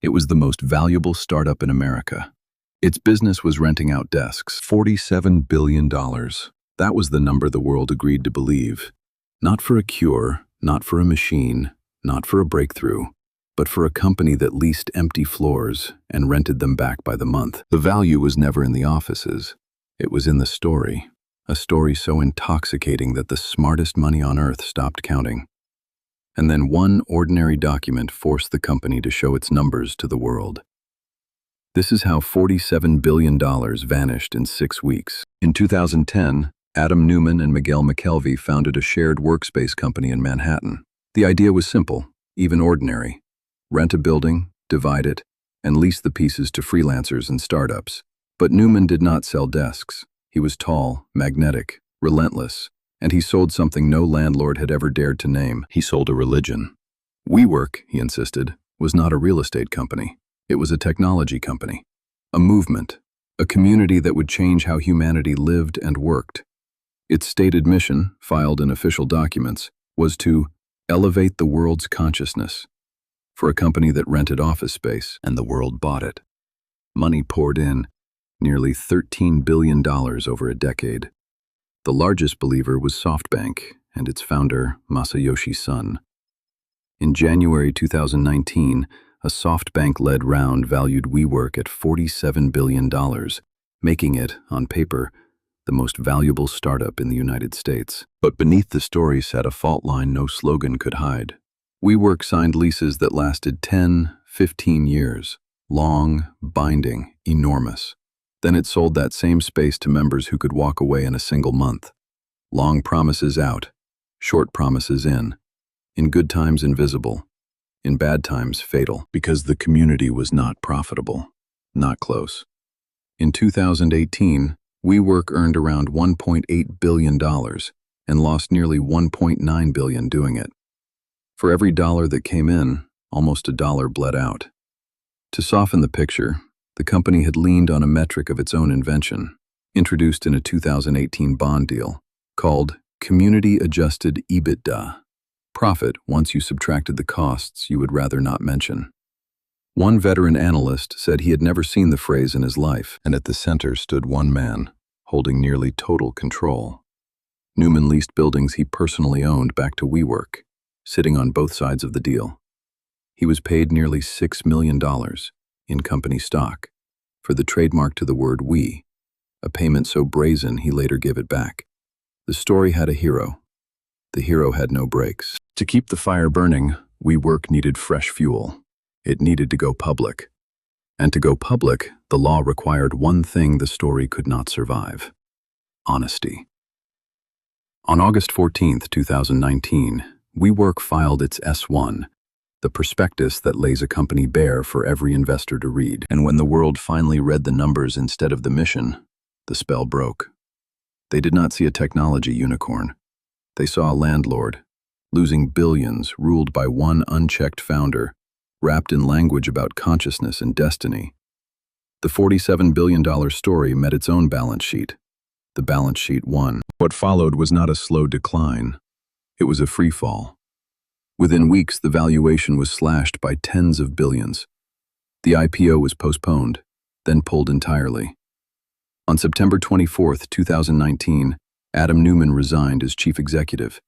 It was the most valuable startup in America. Its business was renting out desks. $47 billion. That was the number the world agreed to believe. Not for a cure, not for a machine, not for a breakthrough, but for a company that leased empty floors and rented them back by the month. The value was never in the offices. It was in the story. A story so intoxicating that the smartest money on earth stopped counting. And then one ordinary document forced the company to show its numbers to the world. This is how $47 billion vanished in 6 weeks. In 2010, Adam Neumann and Miguel McKelvey founded a shared workspace company in Manhattan. The idea was simple, even ordinary. Rent a building, divide it, and lease the pieces to freelancers and startups. But Neumann did not sell desks. He was tall, magnetic, relentless, and he sold something no landlord had ever dared to name. He sold a religion. WeWork, he insisted, was not a real estate company. It was a technology company, a movement, a community that would change how humanity lived and worked. Its stated mission, filed in official documents, was to elevate the world's consciousness. For a company that rented office space, and the world bought it. Money poured in, nearly $13 billion over a decade. The largest believer was SoftBank and its founder, Masayoshi Son. In January 2019, a SoftBank-led round valued WeWork at $47 billion, making it, on paper, the most valuable startup in the United States. But beneath the story sat a fault line no slogan could hide. WeWork signed leases that lasted 10, 15 years. Long, binding, enormous. Then it sold that same space to members who could walk away in a single month. Long promises out, short promises in. In good times invisible, in bad times fatal, because the community was not profitable, not close. In 2018, WeWork earned around $1.8 billion and lost nearly $1.9 billion doing it. For every dollar that came in, almost a dollar bled out. To soften the picture, the company had leaned on a metric of its own invention, introduced in a 2018 bond deal, called Community-Adjusted EBITDA. Profit once you subtracted the costs you would rather not mention. One veteran analyst said he had never seen the phrase in his life, and at the center stood one man, holding nearly total control. Neumann leased buildings he personally owned back to WeWork, sitting on both sides of the deal. He was paid nearly $6 million in company stock for the trademark to the word we, a payment so brazen he later gave it back. The story had a hero. The hero had no brakes. To keep the fire burning, WeWork needed fresh fuel. It needed to go public. And to go public, the law required one thing the story could not survive: honesty. On August 14, 2019, WeWork filed its S-1, the prospectus that lays a company bare for every investor to read. And when the world finally read the numbers instead of the mission, the spell broke. They did not see a technology unicorn. They saw a landlord, losing billions, ruled by one unchecked founder, wrapped in language about consciousness and destiny. The $47 billion story met its own balance sheet. The balance sheet won. What followed was not a slow decline. It was a free fall. Within weeks, the valuation was slashed by tens of billions. The IPO was postponed, then pulled entirely. On September 24, 2019, Adam Neumann resigned as chief executive.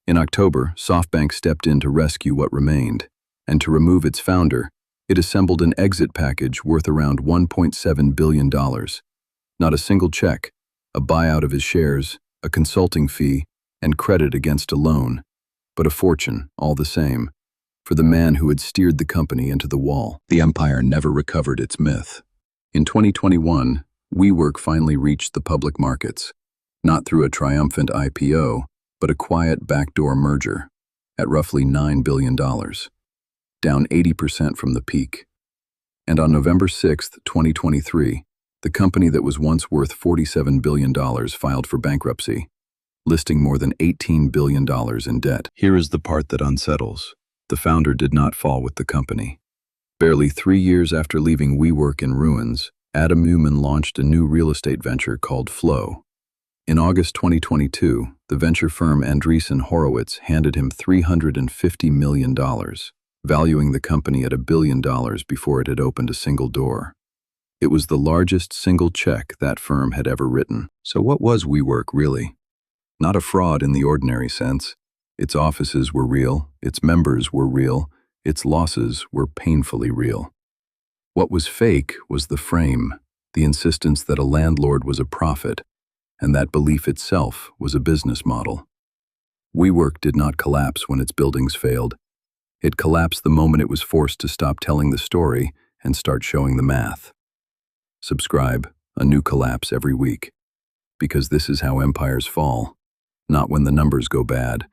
In October, SoftBank stepped in to rescue what remained, and to remove its founder, it assembled an exit package worth around $1.7 billion. Not a single check, a buyout of his shares, a consulting fee, and credit against a loan, but a fortune, all the same, for the man who had steered the company into the wall. The empire never recovered its myth. In 2021, WeWork finally reached the public markets, not through a triumphant IPO, but a quiet backdoor merger, at roughly $9 billion, down 80% from the peak. And on November 6, 2023, the company that was once worth $47 billion filed for bankruptcy, listing more than $18 billion in debt. Here is the part that unsettles. The founder did not fall with the company. Barely 3 years after leaving WeWork in ruins, Adam Neumann launched a new real estate venture called Flow. In August 2022, the venture firm Andreessen Horowitz handed him $350 million, valuing the company at $1 billion before it had opened a single door. It was the largest single check that firm had ever written. So what was WeWork really? Not a fraud in the ordinary sense. Its offices were real, its members were real, its losses were painfully real. What was fake was the frame, the insistence that a landlord was a prophet, and that belief itself was a business model. WeWork did not collapse when its buildings failed. It collapsed the moment it was forced to stop telling the story and start showing the math. Subscribe, a new collapse every week. Because this is how empires fall. Not when the numbers go bad,